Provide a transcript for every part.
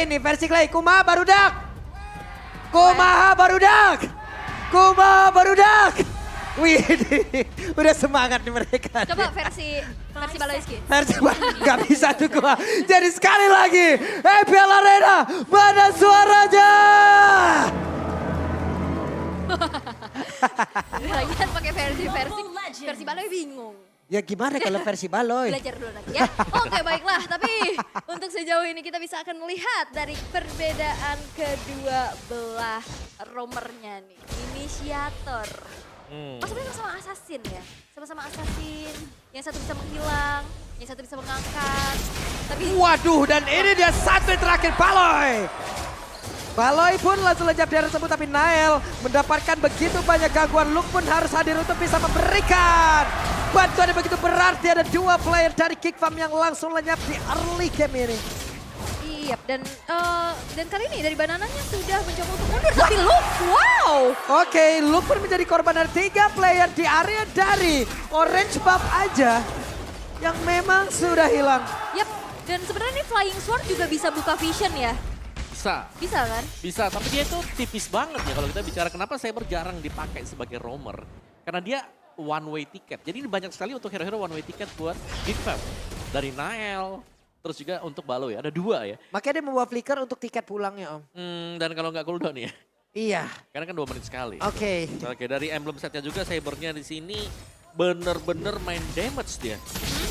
Clay ini, versi Clay. Kumaha barudak. Kumaha barudak. Kumaha barudak. Wih, udah semangat nih mereka. Coba versi Baloiski. Versi gak bisa tuh gua. Jadi sekali lagi, EPL Arena, mana suaranya? Lagian pakai versi Baloi bingung. Ya gimana kalau versi Baloy? Belajar dulu nanti ya. Oke baiklah, tapi untuk sejauh ini kita bisa akan melihat dari perbedaan kedua belah romernya nih. Inisiator. Maksudnya sama assassin ya. Sama-sama assassin. Yang satu bisa menghilang, yang satu bisa mengangkat. Tapi Waduh, dan ini dia satu yang terakhir Baloy. Baloy pun langsung lenyap di area tersebut, tapi Nael mendapatkan begitu banyak gangguan. Luke pun harus hadir untuk bisa memberikan bantuan yang begitu berarti. Ada dua player dari Kickfam yang langsung lenyap di early game ini. iya, dan kali ini dari Banananya sudah mencoba untuk mundur. Tapi Luke, wow! Oke, Luke pun menjadi korban dari 3 player di area dari Orange Buff aja yang memang sudah hilang. Yap, dan sebenarnya ini Flying Sword juga bisa buka vision ya. Bisa kan? Bisa, tapi dia itu tipis banget ya kalau kita bicara kenapa Saber jarang dipakai sebagai roamer. Karena dia one way ticket. Jadi ini banyak sekali untuk hero-hero one way ticket buat Big Fam. Dari Nael, terus juga untuk Baloy, ada 2 ya. Makanya dia membawa flicker untuk tiket pulangnya Om. Dan kalau nggak cooldown ya, Iya. karena kan 2 menit sekali. Oke. Oke, dari emblem setnya juga Sabernya di sini bener-bener main damage dia.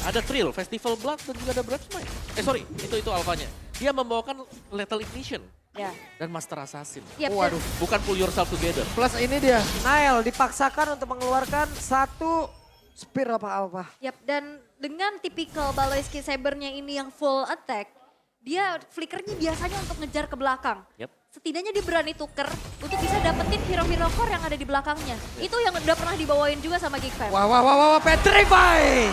Ada Thrill, Festival Blood, dan juga ada Breath Smite. sorry, itu alfanya. Dia membawakan Lethal Ignition Ya. dan Master Assassin. Yap, Waduh. Bukan pull yourself together. Plus ini dia, Nael dipaksakan untuk mengeluarkan satu spear apa-apa. Yap, dan dengan tipikal Baloiski Sabernya ini yang full attack, dia flickernya biasanya untuk ngejar ke belakang. Yap. Setidaknya dia berani tuker untuk bisa dapetin hero-hero core yang ada di belakangnya. Itu yang udah pernah dibawain juga sama Geek Fam. Wah, Petrify!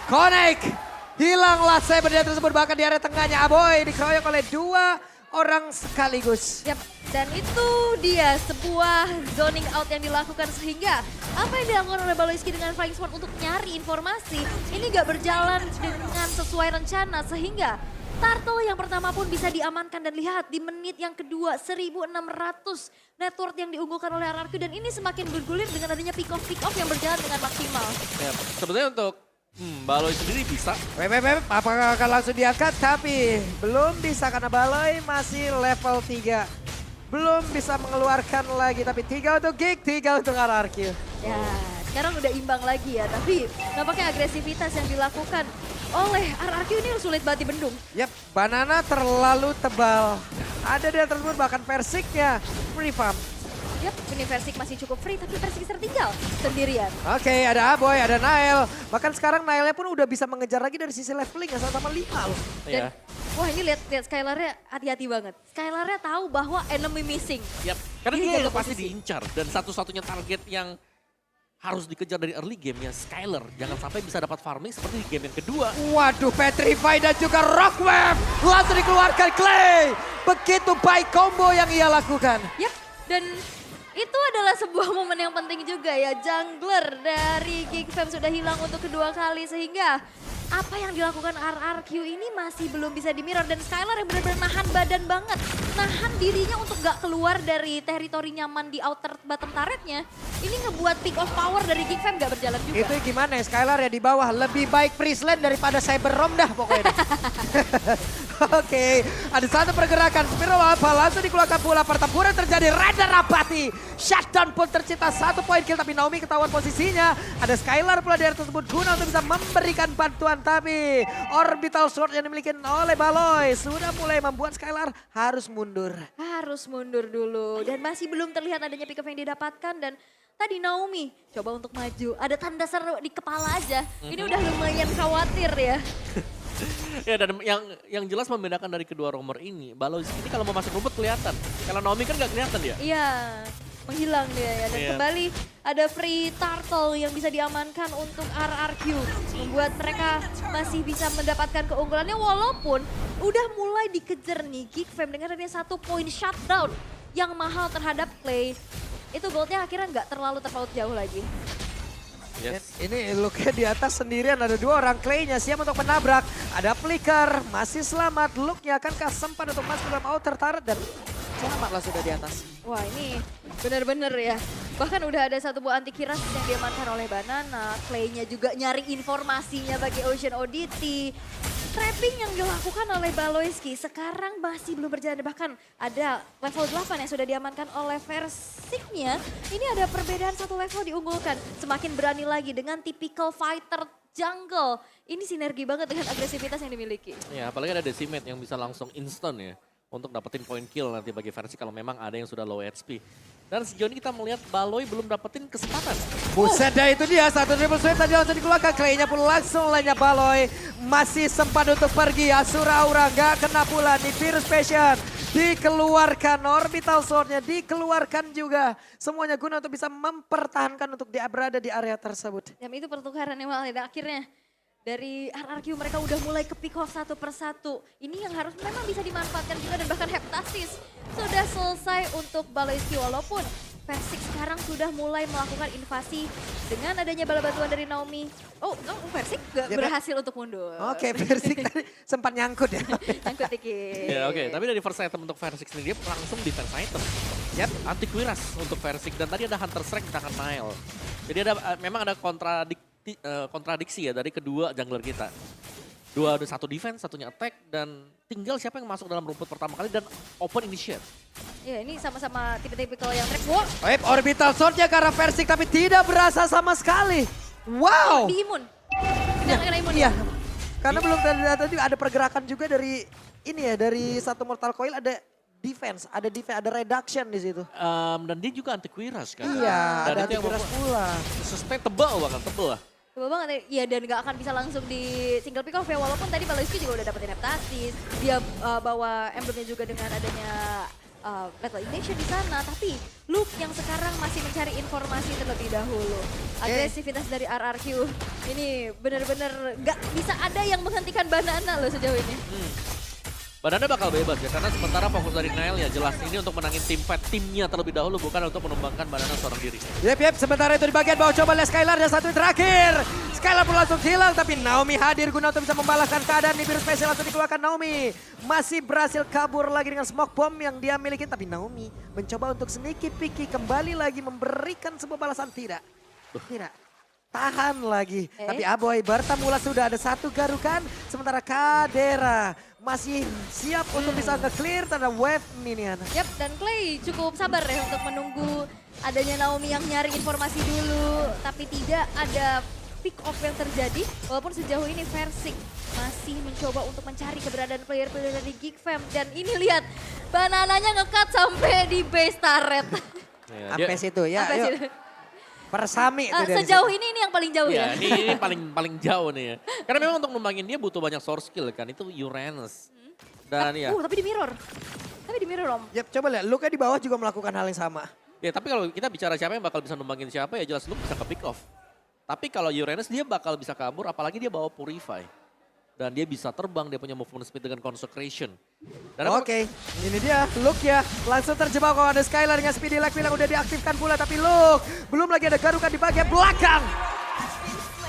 Connect! Hilanglah Saber dia tersebut, bahkan di area tengahnya Aboy dikeroyok oleh 2 orang sekaligus. Yap, dan itu dia sebuah zoning out yang dilakukan sehingga apa yang dilakukan oleh Baloiski dengan Flying Sword untuk nyari informasi ini gak berjalan dengan sesuai rencana sehingga Turtle yang pertama pun bisa diamankan dan lihat di menit yang kedua 1600 network yang diunggulkan oleh RRQ dan ini semakin bergulir dengan adanya pick off yang berjalan dengan maksimal. Ya, sebenarnya untuk Baloy sendiri bisa. Apakah akan langsung diangkat? Tapi belum bisa karena Baloy masih level 3. Belum bisa mengeluarkan lagi, tapi 3 untuk Geek, 3 untuk RRQ. Ya, sekarang udah imbang lagi ya, tapi nampaknya agresivitas yang dilakukan oleh RRQ ini sulit banget dibendung. Yap, Banana terlalu tebal. Ada dia tersebut bahkan Persiknya free farm. Yap, ini Versik masih cukup free, tapi Versik tertinggal sendirian. Oke, ada Aboy, ada Nael. Bahkan sekarang Naelnya pun udah bisa mengejar lagi dari sisi leveling ya, sama 5 loh. Dan, Ya. wah ini lihat Skylar-nya hati-hati banget. Skylar-nya tahu bahwa enemy missing. Yap. Karena Dia dia jaga yang pasti posisi. diincar dan satu-satunya target yang harus dikejar dari early game ya Skylar. Jangan sampai bisa dapat farming seperti di game yang kedua. Waduh, Petrify dan juga Rockwave langsung dikeluarkan Clay. Begitu baik combo yang ia lakukan. Yap, dan itu adalah sebuah momen yang penting juga ya. Jungler dari Geek Fam sudah hilang untuk kedua kali sehingga apa yang dilakukan RRQ ini masih belum bisa di-mirror. Dan Skylar yang benar-benar nahan badan banget. Nahan dirinya untuk gak keluar dari teritori nyaman di outer bottom turretnya. Ini ngebuat pick of power dari Geek Fam gak berjalan juga. Itu gimana ya, Skylar ya di bawah. Lebih baik Priest Lane daripada Cyber Rom dah pokoknya. Oke, ada satu pergerakan. Spiral Alpha langsung dikeluarkan pula. Pertempuran terjadi, Rada Rabati. Shutdown pun tercipta, 1 poin kill. Tapi Naomi ketahuan posisinya. Ada Skylar pula di area tersebut guna untuk bisa memberikan bantuan. Tapi Orbital Sword yang dimiliki oleh Baloy sudah mulai membuat Skylar harus mundur. Harus mundur dulu dan masih belum terlihat adanya pick up yang didapatkan dan tadi Naomi coba untuk maju. Ada tanda seru di kepala aja. Ini udah lumayan khawatir ya. Ya dan yang jelas membedakan dari kedua roamer ini, Baloy ini kalau mau masuk rumput kelihatan. Kalau Naomi kan nggak kelihatan dia. Iya, menghilang dia ya. Dan Iya. kembali ada free turtle yang bisa diamankan untuk RRQ. Membuat mereka masih bisa mendapatkan keunggulannya walaupun udah mulai dikejar nih Geek Fam dengan adanya 1 poin shutdown yang mahal terhadap Clay. Itu goldnya akhirnya nggak terlalu terpaut jauh lagi. Yes. Ini Luke di atas sendirian, ada 2 orang. Clay-nya siap untuk menabrak. Ada Flicker, masih selamat. Luke-nya akankah sempat untuk masuk dalam outer turret dan selamatlah sudah di atas. Wah ini bener-bener ya. Bahkan udah ada satu buah anti kiras yang diamankan oleh Banana. Clay-nya juga nyari informasinya bagi Ocean ODT. Trapping yang dilakukan oleh Baloyski sekarang masih belum berjalan. Bahkan ada level 8 yang sudah diamankan oleh Versiknya. Ini ada perbedaan satu level diunggulkan. Semakin berani lagi dengan typical fighter jungle. Ini sinergi banget dengan agresivitas yang dimiliki. Ya, apalagi ada Decimate yang bisa langsung instant ya. Untuk dapetin point kill nanti bagi Versi kalau memang ada yang sudah low HP. Dan sejauh ini kita melihat Baloy belum dapetin kesempatan. Buset dah itu dia, satu triple sweep tadi langsung dikeluarkan. Clay-nya pun langsung lainnya Baloy. Masih sempat untuk pergi, Asura Aura nggak kena pula. Nih Virus Passion dikeluarkan, Orbital Sword-nya dikeluarkan juga. Semuanya guna untuk bisa mempertahankan untuk dia berada di area tersebut. Dan itu pertukaran yang malah dan akhirnya dari RRQ mereka udah mulai ke pick off satu persatu. Ini yang harus memang bisa dimanfaatkan juga dan bahkan Heptasis sudah selesai untuk Baloyski walaupun Versik sekarang sudah mulai melakukan invasi dengan adanya bala bantuan dari Naomi. Oh, Versik gak Ya, berhasil untuk mundur. Oke, Versik tadi sempat nyangkut ya. Nyangkut dikit. Ya oke, tapi dari first item untuk Versik sendiri dia langsung defense item. Yap. Anti Quiras untuk Versik dan tadi ada Hunter Strike di tangan Nile. Jadi ada memang ada kontradiksi ya dari kedua jungler kita. Dua ada satu defense, satunya attack dan tinggal siapa yang masuk dalam rumput pertama kali dan open initiate. Ya ini sama-sama tipe-tipikal yang track. Wow, Web Orbital Sword-nya karena Versik tapi tidak berasa sama sekali. Wow. di imun. Kena imun Iya. ya. Karena belum tadi ada pergerakan juga dari ini ya, dari satu Mortal Coil ada defense, ada reduction di situ. Dan dia juga anti Quiras kan. Iya, dan ada itu yang antivirus pula. sustain tebal bahkan tebal lah. Coba banget ya dan gak akan bisa langsung di single pick off ya walaupun tadi Baloyski juga udah dapetin Heptasis. Dia bawa emblemnya juga dengan adanya Lethal Ignition di sana. Tapi Luke yang sekarang masih mencari informasi terlebih dahulu. Agresivitas dari RRQ ini benar-benar gak bisa ada yang menghentikan Banana loh sejauh ini. Banana bakal bebas ya karena sementara fokus dari Nile ya jelas ini untuk menangin tim fight timnya terlebih dahulu bukan untuk menumbangkan Banana seorang diri. Yep, sementara itu di bagian bawah coba lihat Skylar dan satu terakhir. Skylar pun langsung hilang tapi Naomi hadir guna untuk bisa membalaskan keadaan. Nih Virus Special langsung dikeluarkan Naomi. Masih berhasil kabur lagi dengan smoke bomb yang dia miliki tapi Naomi mencoba untuk sneaky picky kembali lagi memberikan sebuah balasan tidak. Tidak. Tahan lagi. Tapi Aboy Bartamula sudah ada satu garukan. Sementara Kadera masih siap untuk bisa nge-clear tanda wave minion. Yap, dan Clay cukup sabar ya untuk menunggu adanya Naomi yang nyari informasi dulu. Tapi tidak ada pick off yang terjadi. Walaupun sejauh ini Versik masih mencoba untuk mencari keberadaan player-player dari Geek Fam. Dan ini lihat, Banananya nge-cut sampai di base turret. Ya, Sampai situ ya. Sampai Yuk. situ. Persami itu dari Sejauh situ. ini yang paling jauh ya. Ya, ini paling jauh nih ya. Karena memang untuk numbangin dia butuh banyak source skill kan, itu Uranus. Dan ya. Tapi di mirror. Tapi di mirror Om. Yap, coba lihat. Luka di bawah juga melakukan hal yang sama. Ya tapi kalau kita bicara siapa yang bakal bisa numbangin siapa ya jelas Luke bisa ke pick off. Tapi kalau Uranus dia bakal bisa kabur apalagi dia bawa Purify. Dan dia bisa terbang, dia punya movement speed dengan Consecration. Dan Oke, ini dia Luke ya. Langsung terjebak kalau ada Skylar dengan Speedy Lag bilang udah diaktifkan pula. Tapi Luke, belum lagi ada garukan di bagian belakang.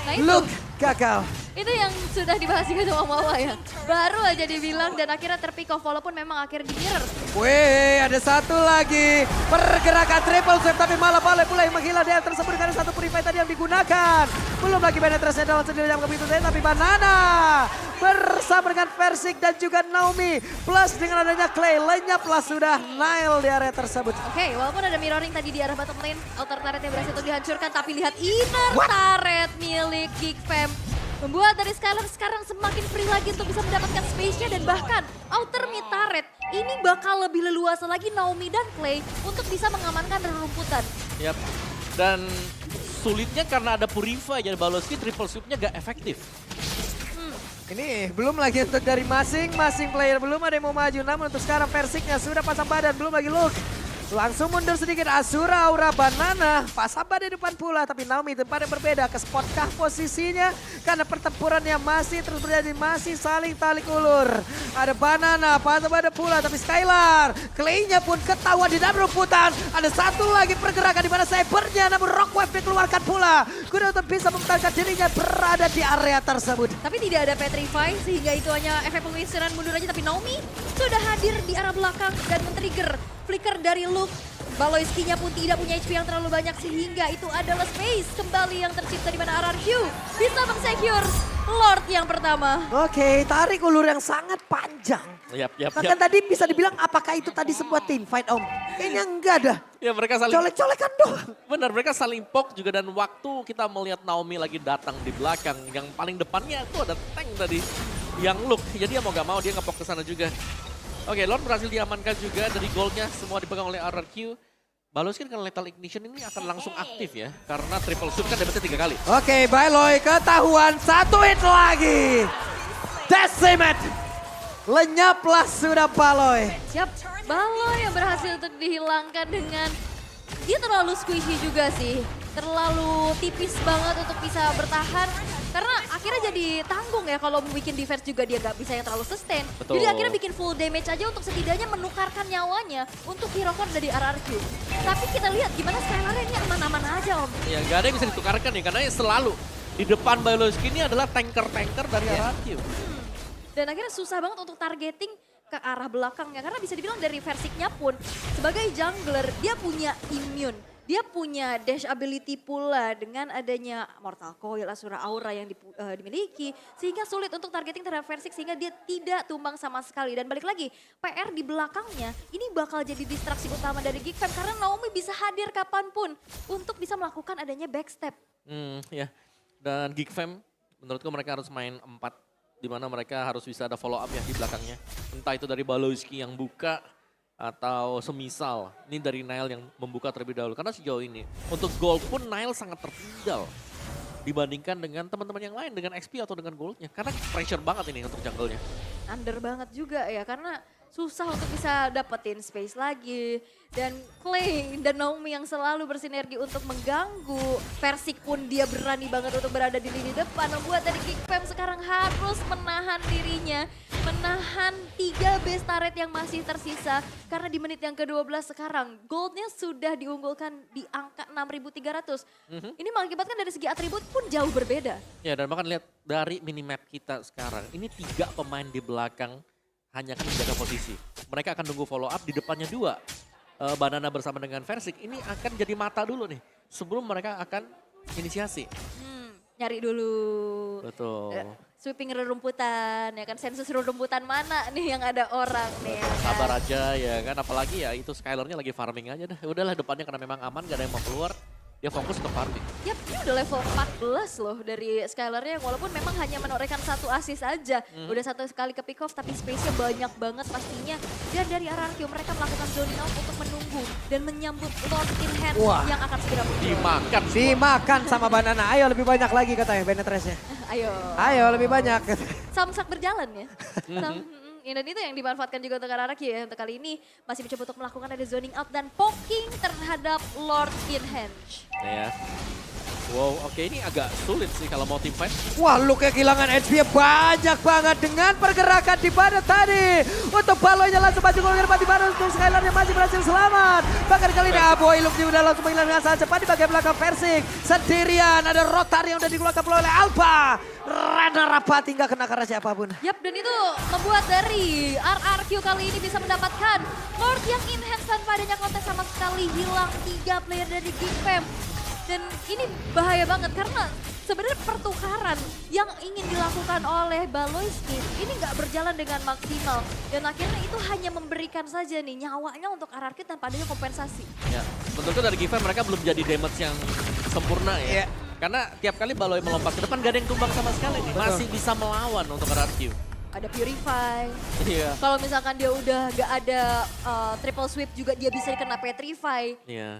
Nah itu. Luke gagal. Itu yang sudah dibahas juga sama Mawa ya. Baru aja dibilang dan akhirnya terpick off walaupun memang akhirnya di mirror. Wih, ada satu lagi. Pergerakan triple sweep tapi malah Baloy pula yang menghilang dia tersebut karena satu purify tadi yang digunakan. Belum lagi penetrasinya dalam sendiri yang begitu saja tapi Banana bersama dengan Versik dan juga Naomi. Plus dengan adanya Clay, lenyaplah sudah Nile di area tersebut. Oke, walaupun ada mirroring tadi di arah bottom lane, outer turretnya berhasil untuk dihancurkan tapi lihat inner turret milik Geek Fam. Membuat dari Skylar sekarang semakin free lagi untuk bisa mendapatkan space-nya dan bahkan outer mid turret ini bakal lebih leluasa lagi Naomi dan Clay untuk bisa mengamankan rerumputan. Yap. Dan sulitnya karena ada Purify jadi Baloyski triple sweep-nya gak efektif. Ini belum lagi untuk dari masing-masing player. Belum ada yang mau maju. Namun untuk sekarang Versiknya sudah pasang badan. Belum lagi Luke. Langsung mundur sedikit Asura, Aura, Banana. Pak Samba di depan pula, tapi Naomi tempat yang berbeda. Ke spotkah posisinya? Karena pertempurannya masih terus terjadi, masih saling tarik ulur. Ada Banana, Pak Samba ada pula, tapi Skylar. Clay-nya pun ketahuan di dalam rumputan. Ada satu lagi pergerakan di mana cybernya, namun Rockwave dikeluarkan pula. Guna untuk bisa mempertahankan dirinya berada di area tersebut. Tapi tidak ada Petrify sehingga itu hanya efek pengisiran mundur aja. Tapi Naomi sudah hadir di arah belakang dan men-trigger flicker dari Luke. Baloyski-nya pun tidak punya HP yang terlalu banyak sehingga itu adalah space kembali yang tercipta di mana RRQ bisa meng-secure Lord yang pertama. Oke, tarik ulur yang sangat panjang. Bahkan tadi bisa dibilang apakah itu tadi sebuah team fight Om? Kayaknya enggak dah. Ya mereka saling colek-colekan doang. benar, mereka saling poke juga dan waktu kita melihat Naomi lagi datang di belakang, yang paling depannya itu ada tank tadi yang Luke. Jadi ya mau gak mau dia nge-poke ke sana juga. Oke, Lord berhasil diamankan juga dari goldnya, semua dipegang oleh RRQ. Baloyski kan Lethal Ignition ini akan langsung aktif ya, karena triple shoot kan damage-nya 3 kali. Oke, Baloy ketahuan, satu hit lagi. Decimate. Lenyaplah sudah Baloy. Siap, Baloy yang berhasil untuk dihilangkan dengan, dia terlalu squishy juga sih. Terlalu tipis banget untuk bisa bertahan. Karena akhirnya jadi tanggung ya kalau bikin defense juga dia gak bisa yang terlalu sustain. Betul. Jadi akhirnya bikin full damage aja untuk setidaknya menukarkan nyawanya untuk hero core dari RRQ. Tapi kita lihat gimana Skylar ini aman-aman aja Om. Ya nggak ada yang bisa ditukarkan nih, karena selalu di depan Baloyski ini adalah tanker-tanker dari RRQ. Dan akhirnya susah banget untuk targeting ke arah belakangnya. Karena bisa dibilang dari versiknya pun sebagai jungler dia punya immune. Dia punya dash ability pula dengan adanya Mortal Coil, Asura Aura yang dimiliki. Sehingga sulit untuk targeting terhadap Versik sehingga dia tidak tumbang sama sekali. Dan balik lagi, PR di belakangnya ini bakal jadi distraksi utama dari Geekfam. Karena Naomi bisa hadir kapanpun untuk bisa melakukan adanya backstep. Ya, dan Geekfam menurutku mereka harus main 4. Di mana mereka harus bisa ada follow up ya di belakangnya. Entah itu dari Baloyski yang buka, atau semisal ini dari Nile yang membuka terlebih dahulu. Karena sejauh ini untuk gold pun Nile sangat tertinggal dibandingkan dengan teman-teman yang lain dengan XP atau dengan goldnya. Karena pressure banget ini untuk jungle-nya. Under banget juga ya karena susah untuk bisa dapetin space lagi. Dan Clay dan Naomi yang selalu bersinergi untuk mengganggu. Versik pun dia berani banget untuk berada di lini depan. Membuat dari Geekfam sekarang harus menahan dirinya. Menahan 3 base turret yang masih tersisa. Karena di menit yang ke-12 sekarang goldnya sudah diunggulkan di angka 6.300. Ini mengakibatkan dari segi atribut pun jauh berbeda. Ya, dan bahkan lihat dari minimap kita sekarang. Ini 3 pemain di belakang hanya akan menjaga posisi. Mereka akan nunggu follow up, di depannya 2. Banana bersama dengan Versik ini akan jadi mata dulu nih. Sebelum mereka akan inisiasi. Nyari dulu. Betul. Sweeping rerumputan, ya kan sensus rerumputan mana nih yang ada orang nih. Ya kan? Sabar aja ya kan, apalagi ya itu Skylar-nya lagi farming aja dah. Udahlah depannya karena memang aman, gak ada yang mau keluar. Dia fokus ke farming. Yap, ini udah level 14 loh dari Skylar-nya walaupun memang hanya menorehkan 1 assist aja. Udah 1 kali ke pick off tapi space-nya banyak banget pastinya. Dan dari RRQ mereka melakukan zoning out untuk menunggu dan menyambut Lord in hand yang akan segera muncul. Dimakan semua. Dimakan sama Banana. Ayo lebih banyak lagi katanya penetrasinya. Ayo lebih banyak. Samsak berjalan ya. Dan itu yang dimanfaatkan juga untuk RRQ ya. Untuk kali ini masih mencoba untuk melakukan ada zoning out dan poking terhadap Lord in hand. Ya. Wow, oke ini agak sulit sih kalau mau team fight. Wah, Luke kehilangan HP banyak banget dengan pergerakan di mana tadi. Untuk Baloynya langsung maju ke depan di mana untuk Skylar yang masih berhasil selamat. Bahkan kali ini Aboy Luke udah langsung menghilang dengan sangat cepat di bagian belakang Versik. Sendirian ada Rotar yang udah dikeluarkan oleh Alpha. Rana Rapati nggak kena karena siapapun. Yap, dan itu membuat dari RRQ kali ini bisa mendapatkan Lord yang enhance tanpa adanya kontes sama sekali. Hilang 3 player dari Geekfam. Dan ini bahaya banget karena sebenarnya pertukaran yang ingin dilakukan oleh Baloyski ini nggak berjalan dengan maksimal. Dan akhirnya itu hanya memberikan saja nih nyawanya untuk RRQ tanpa adanya kompensasi. Ya, bentuknya dari Given mereka belum jadi damage yang sempurna ya. Karena tiap kali Baloy melompat ke depan gak ada yang tumbang sama sekali nih. Masih bisa melawan untuk RRQ. Ada Purify. Iya. Kalau misalkan dia udah gak ada triple sweep juga dia bisa kena Petrify. Iya.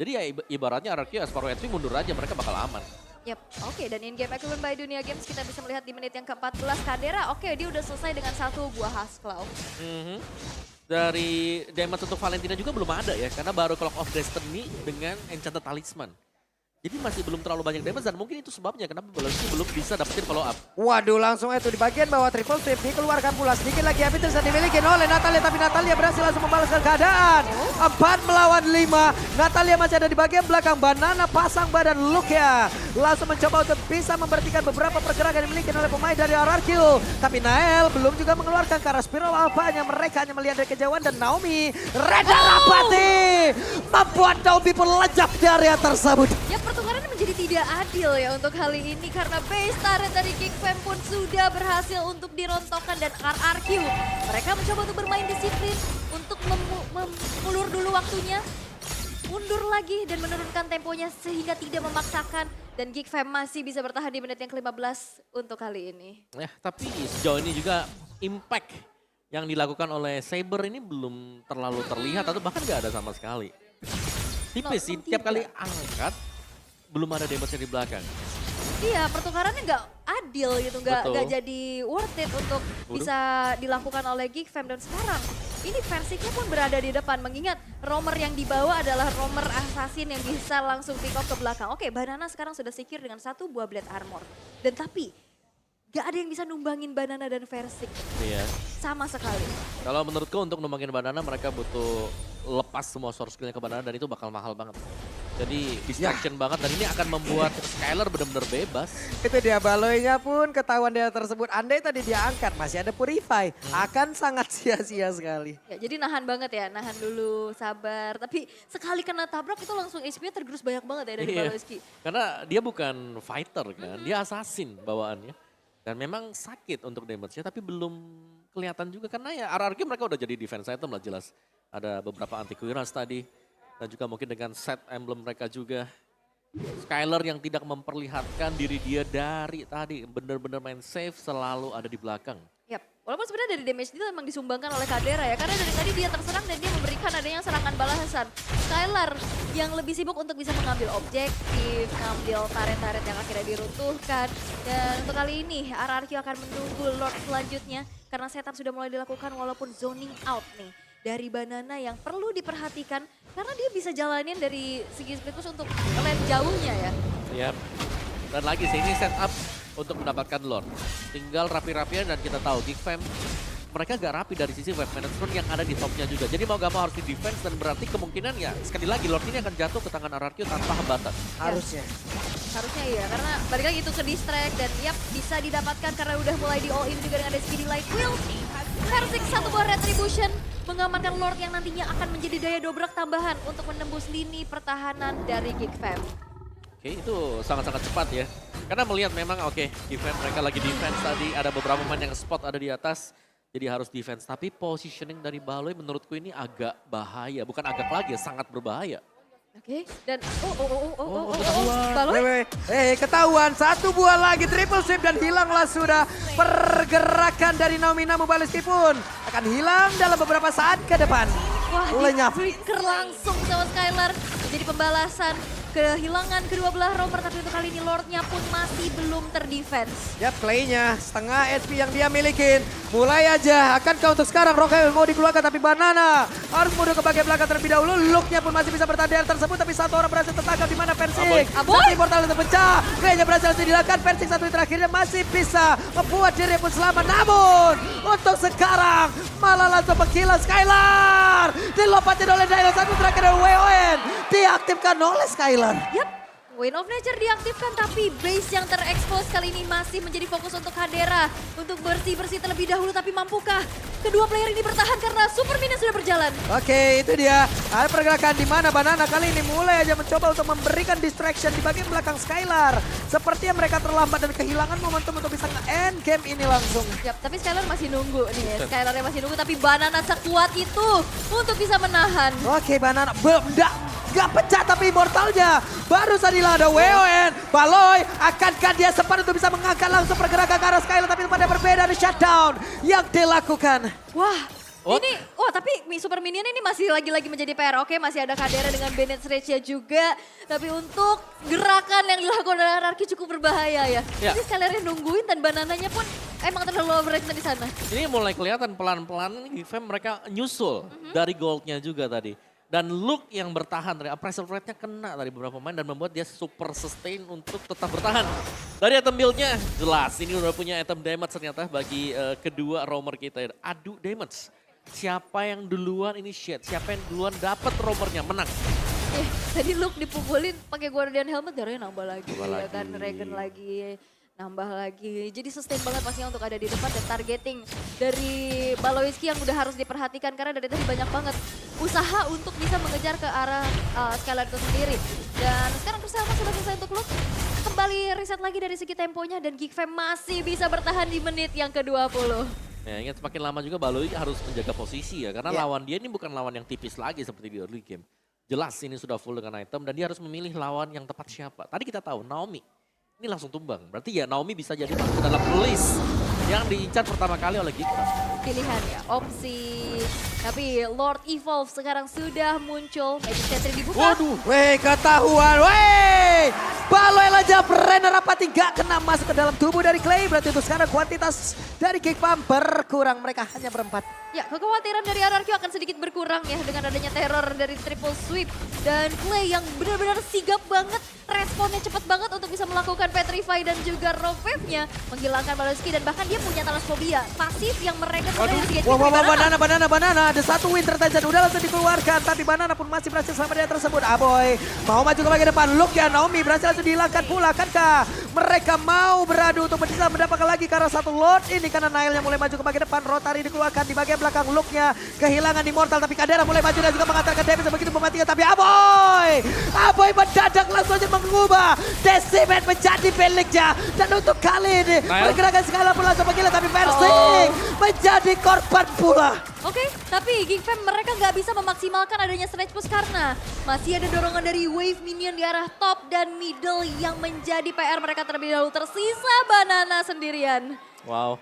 Jadi ya ibaratnya RRQ Asparo Entry mundur aja mereka bakal aman. Yap, oke, dan in-game equivalent by Dunia Games kita bisa melihat di menit yang ke-14 Kadera, oke dia udah selesai dengan satu buah Hasclaw. Dari damage untuk Valentina juga belum ada ya, karena baru Clock of Destiny dengan Enchanted Talisman. Jadi masih belum terlalu banyak damage dan mungkin itu sebabnya kenapa Baloysky belum bisa dapetin follow up. Waduh, langsung itu di bagian bawah triple sweep dikeluarkan pula. Sedikit lagi Happy bisa dimiliki oleh Natalia, tapi Natalia berhasil langsung membalaskan keadaan. 4 melawan 5. Natalia masih ada di bagian belakang. Banana pasang badan look ya. Langsung mencoba untuk bisa memperhatikan beberapa pergerakan yang dimiliki oleh pemain dari RRQ. Tapi Nael belum juga mengeluarkan karena Spiral Alpha-nya. Mereka hanya melihat dari kejauhan dan Naomi Reda Rapati membuat Naomi pun lejap di area tersebut. Ya, pertukaran menjadi tidak adil ya untuk kali ini karena base turret dari Geekfam pun sudah berhasil untuk dirontokkan dan RRQ. Mereka mencoba untuk bermain disiplin untuk mengulur dulu waktunya, mundur lagi dan menurunkan temponya sehingga tidak memaksakan dan Geekfam masih bisa bertahan di menit yang ke-15 untuk kali ini. Ya, tapi sejauh ini juga impact yang dilakukan oleh Saber ini belum terlalu terlihat atau bahkan nggak ada sama sekali. Tipis sih, tiap kali angkat belum ada damage di belakang. Iya, pertukarannya nggak adil gitu, nggak Betul. jadi worth it untuk bisa dilakukan oleh Geekfam. Dan sekarang ini Versiknya pun berada di depan, mengingat roamer yang dibawa adalah roamer assassin yang bisa langsung pick off ke belakang. Oke, Banana sekarang sudah secure dengan satu buah blade armor. Dan tapi gak ada yang bisa numbangin Banana dan Versik Iya. sama sekali. Kalau menurutku untuk numbangin Banana mereka butuh lepas semua source skillnya ke Banana dan itu bakal mahal banget. Jadi distraction banget dan ini akan membuat Skylar benar-benar bebas. Itu dia Baloynya pun ketahuan dia tersebut. Andai tadi dia angkat masih ada Purify. Akan sangat sia-sia sekali. Ya, jadi nahan banget ya, nahan dulu, sabar. Tapi sekali kena tabrak itu langsung HP-nya tergerus banyak banget ya dari Baloyski. Karena dia bukan fighter kan, dia assassin bawaannya. Dan memang sakit untuk damage-nya tapi belum kelihatan juga karena ya RRQ mereka udah jadi defense item lah jelas. Ada beberapa anti-Quiras tadi dan juga mungkin dengan set emblem mereka juga. Skylar yang tidak memperlihatkan diri dia dari tadi benar-benar main safe selalu ada di belakang. Yap, walaupun sebenarnya dari damage itu memang disumbangkan oleh Kadera ya. Karena dari tadi dia terserang dan dia memberikan adanya serangan balasan. Skylar yang lebih sibuk untuk bisa mengambil objektif, ngambil turret-turret yang akhirnya diruntuhkan. Dan untuk kali ini RRQ akan menunggu Lord selanjutnya. Karena setup sudah mulai dilakukan walaupun zoning out nih. Dari Banana yang perlu diperhatikan karena dia bisa jalanin dari segi split push untuk lane jauhnya ya. Yap. Dan lagi sih ini setup untuk mendapatkan Lord. Tinggal rapi-rapian dan kita tahu Geekfam mereka gak rapi dari sisi wave management yang ada di topnya juga. Jadi mau gak mau harus di defense dan berarti kemungkinan ya sekali lagi Lord ini akan jatuh ke tangan RRQ tanpa hambatan. Harusnya. Harusnya iya, karena balik lagi itu ke distract dan yap bisa didapatkan karena udah mulai di all in juga dengan ada Speedy Light Wheel. Versik satu buah Retribution mengamankan Lord yang nantinya akan menjadi daya dobrak tambahan untuk menembus lini pertahanan dari Geekfam. Oke, itu sangat-sangat cepat ya. Karena melihat memang Geekfam mereka lagi defense tadi, ada beberapa pemain yang spot ada di atas. Jadi harus defense, tapi positioning dari Baloy menurutku ini agak bahaya. Bukan agak lagi, sangat berbahaya. Oke, dan ketahuan. Baloy. Ketahuan satu buah lagi triple sweep dan hilanglah sudah pergerakan dari Naomi. Namu Baloysky pun akan hilang dalam beberapa saat ke depan. Wah, Lenyap. di-flicker langsung sama Skylar. Jadi pembalasan kehilangan kedua belah roamer, tapi untuk kali ini Lordnya pun masih belum terdefense. Yap, Clay-nya setengah HP yang dia milikin. Mulai aja, akankah untuk sekarang Rocket mau dikeluarkan tapi Banana harus mundur ke bagian belakang terlebih dahulu. Look-nya pun masih bisa bertahan tersebut tapi satu orang berhasil tertangkap di mana Versik. Satu portal untuk pecah. Clay-nya berhasil dilakukan. Versik satu di terakhirnya masih bisa membuat diri pun selamat. Namun untuk sekarang malah langsung menghilang Skylar. Dilompatin oleh Dino satu terakhir dari WON. Diaktifkan oleh Skylar. Yap, Wind of Nature diaktifkan tapi base yang terekspos kali ini masih menjadi fokus untuk Kadera. Untuk bersih-bersih terlebih dahulu tapi mampukah kedua player ini bertahan karena Super Minion sudah berjalan. Oke, itu dia. Ada pergerakan di mana Banana kali ini mulai aja mencoba untuk memberikan distraction di bagian belakang Skylar. Sepertinya mereka terlambat dan kehilangan momentum untuk bisa nge-end game ini langsung. Yap, tapi Skylar masih nunggu nih ya. Skylarnya masih nunggu tapi Banana sekuat itu untuk bisa menahan. Oke, Banana belum gak pecah tapi immortalnya baru saja ada WON. Baloy, akankah dia sempat untuk bisa mengangkat langsung pergerakan ke arah Skylar tapi pada berbeda ada shutdown yang dilakukan. Wah, What? Ini, wah tapi Super Minion ini masih lagi-lagi menjadi PR. Oke, masih ada Kadera dengan Bennett Rage juga. Tapi untuk gerakan yang dilakukan oleh Anarki cukup berbahaya ya. Ya. Jadi sekalian nungguin dan banananya pun emang terlalu overrated di sana. Ini mulai kelihatan pelan-pelan Gfam mereka nyusul dari goldnya juga tadi. Dan look yang bertahan, dari appraisal rate-nya kena dari beberapa pemain dan membuat dia super sustain untuk tetap bertahan. Dari item build-nya jelas, ini udah punya item damage ternyata bagi kedua roamer kita. Adu damage, siapa yang duluan initiate, siapa yang duluan dapat roamernya menang. Tadi Luke dipukulin pakai Guardian Helmet, darahnya nambah lagi. Nambah Ya lagi. kan, Regen lagi. Nambah lagi. Jadi sustain banget pastinya untuk ada di depan dan targeting dari Baloiski yang udah harus diperhatikan karena dari tadi banyak banget usaha untuk bisa mengejar ke arah Skylar itu sendiri. Dan sekarang persamaan sudah selesai untuk Luke. Kembali reset lagi dari segi temponya dan Geekfam masih bisa bertahan di menit yang ke-20. Ya ingat semakin lama juga Baloi harus menjaga posisi ya. Karena lawan dia ini bukan lawan yang tipis lagi seperti di early game. Jelas ini sudah full dengan item dan dia harus memilih lawan yang tepat siapa. Tadi kita tahu Naomi. Ini langsung tumbang. Berarti ya Naomi bisa jadi masuk ke dalam list yang diincar pertama kali oleh Geekfam. Pilihan ya, opsi. Tapi Lord Evolve sekarang sudah muncul. Magic Sentry dibuka. Waduh. Weh, ketahuan. Weh, Baloi Lejap Renner Rapati gak kena masuk ke dalam tubuh dari Clay. Berarti itu sekarang kuantitas dari Geekfam berkurang. Mereka hanya berempat. Ya, kekhawatiran dari Anarki akan sedikit berkurang ya dengan adanya teror dari triple sweep. Dan Clay yang benar-benar sigap banget, responnya cepat banget untuk bisa melakukan Petrify dan juga Rock Wave-nya. Menghilangkan Baloiski dan bahkan dia punya Thalasphobia. Pasif yang mereka sebenarnya di Wah, banana. Ada satu Winter Titan udah langsung dikeluarkan. Tapi banana pun masih berhasil sama dia tersebut. Aboy mau maju ke bagian depan. Look ya, Naomi berhasil langsung dihilangkan pula. Kankah mereka mau beradu untuk bisa mendapatkan lagi karena satu Lord ini. Karena Nail yang mulai maju ke bagian depan. Rotary dikeluarkan di bagian belakang. Look-nya kehilangan Immortal. Tapi Kadera mulai maju dan juga mengatakan damage begitu mematikan. Tapi Aboy mendadak langsung aja mengubah Decimate menjadi miliknya. Dan untuk kali ini pergerakan skala pun langsung menggila. Tapi Persing menjadi korban pula. Oke, tapi Geekfam mereka nggak bisa memaksimalkan adanya Snatch Push karena masih ada dorongan dari wave minion di arah top dan middle yang menjadi PR mereka terlebih dahulu. Tersisa Banana sendirian. Wow.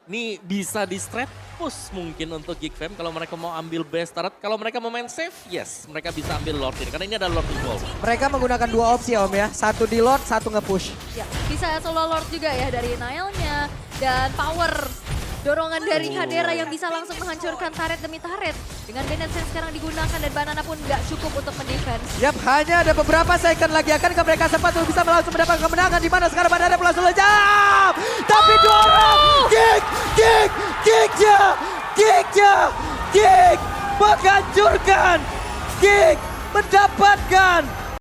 Ini bisa di straight push mungkin untuk Geekfam kalau mereka mau ambil base turret. Kalau mereka mau main safe, yes mereka bisa ambil Lord ini. Karena ini ada Lord Evolve. Mereka menggunakan dua opsi Om ya. Satu di Lord, satu nge-push. Ya, bisa solo Lord juga ya dari Nile-nya dan power. Dorongan dari Kadera yang bisa langsung menghancurkan turret demi turret. Dengan Bennett Sense sekarang digunakan dan Banana pun nggak cukup untuk mendefense. Yap, hanya ada beberapa second lagi. Akankah mereka sempat untuk bisa langsung mendapatkan kemenangan? Di mana sekarang Banana langsung lejam. Tapi dua orang. Geek menghancurkan. Geek mendapatkan